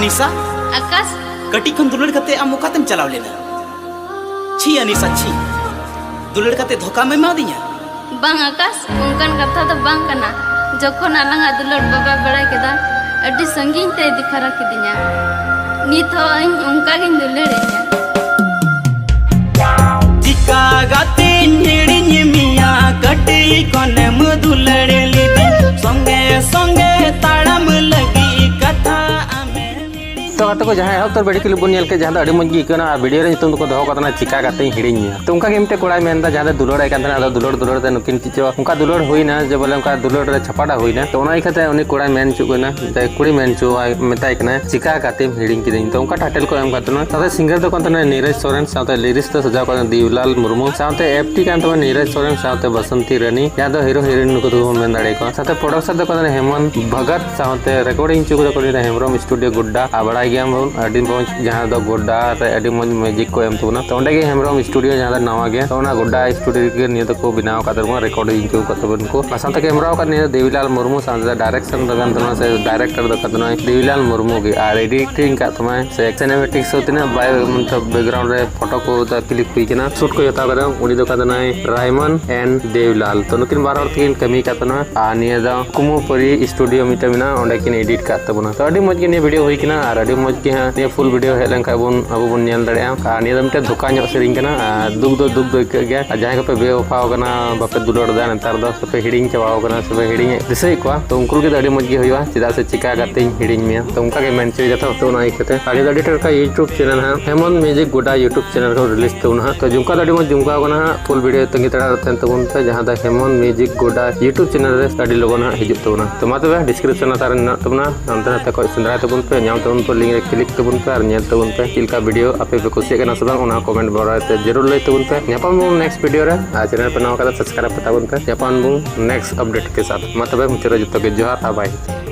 अनिसा आकाश कटी खन दुलड़ कते आम मुकातेम चलाव लेना छी अनिसा छी दुलड़ कते धोखा में मा दिया बांग आकाश उनकन कथा तो बांग कना जखन आलंगा दुलड़ बाबा बड़ा केदा अड्डी संगीन ते दिफारा किदिया नित हो उनका गिन दुलड़ेया चिका गाते नेड़िन मिया कटी खन दुलड़ लीदी संगे संगे ताड़म लगी कथा तो गाते को जहाँ एहब तर बेड़ी क्लिप बन के जहाँ अड़ी मज गना वीडियो रे नितुम को दहो कतना चिका गाते हिड़ी तो उनका गेमते कोड़ा मेनदा जहाँ दुलड़ आइकान तना दुलड़ दुलड़ ते नुकिन चिचो उनका दुलड़ होइना जे बोले उनका दुलड़ रे छपाड़ा होइना तो ओना इखते उनी कोड़ा मेन चुकना ते कुड़ी मेन चु मेताय कना चिका गाते हिड़ी किदिन तो उनका टाइटल को एम गातनो साथे सिंगर दो कतना नीरज सोरेन साथे लिरिक्स तो सजाव कना देवलाल मुर्मू साथे एफटी कान तो नीरज सोरेन साथे बसंती रानी या दो हीरो हीरोइन को तो मेन दाड़े को साथे प्रोडक्शन दो कना हेमंत भगत साथे रिकॉर्डिंग चुक दो कना हेमरम स्टूडियो गुड्डा आबड़ा गयाम अडी मज जहाँ दो गोड्डा रे अडी मज म्यूजिक को एम तुना तो ओंडे गे हेमरम स्टूडियो जहाँ नवा गया तो ओना गोड्डा स्टूडियो के निय तो को बनाव का दरमा रिकॉर्डिंग को कतबन को साथे कैमरा का निय देवीलाल मुर्मू साथे डायरेक्शन दगन तनो से डायरेक्टर द कतनो देवीलाल मुर्मू के आर एडिटिंग का तमा से सिनेमैटिक्स होतिना बाय मतलब बैकग्राउंड रे फोटो को द क्लिक हुई केना शूट को यता करे उनी दो कतना रायमन एंड देवीलाल तो नुकिन बार और तीन कमी का तनो आ निय द कुमुपरी स्टूडियो मिटमिना ओंडे किन एडिट का तबना तो अडी मज के निय वीडियो हुई केना आर अडी मज के ये फुल वीडियो है लेन काबुन अब बुन नेल दड़े कहानी दम ते धोखा ᱧᱚᱜ सेरिंग कना दुख दो गया जहां को पे बेवफाव कना बापे दुलड़ दा नतार दो पे हिडिंग चबाव कना सब हिडिंग दिसई को तो उनकुल के दाड़ी मज गे होइवा चिदा से चिका गाते हिडिंग में तो उनका के मेंशन जतो तो ना इकते आगे एडिटर का YouTube चैनल है हेमंत म्यूजिक गोडा YouTube चैनल को रिलीज तो ना तो जुमका दाड़ी मज जुमका कना फुल वीडियो तंगी तड़ा रहते तो उन पे जहां दा हेमंत म्यूजिक गोडा YouTube चैनल रे दाड़ी लोगन हिजुत तो ना तो मातबे डिस्क्रिप्शन तार न तबना अंत न को सुंदरा तो उन पे नाम तो उन पर लिंक रे क्लिक तो उन पे नेल तो उन पे चिलका वीडियो आपे पे कुछ के ना सब उना कमेंट बराते जरूर ले तो उन पे नेपान बु नेक्स्ट वीडियो रे चैनल पे नवा का सब्सक्राइब पता उन पे नेपान बु नेक्स्ट अपडेट के साथ मतलब मुझे जतो के जोहार बाय।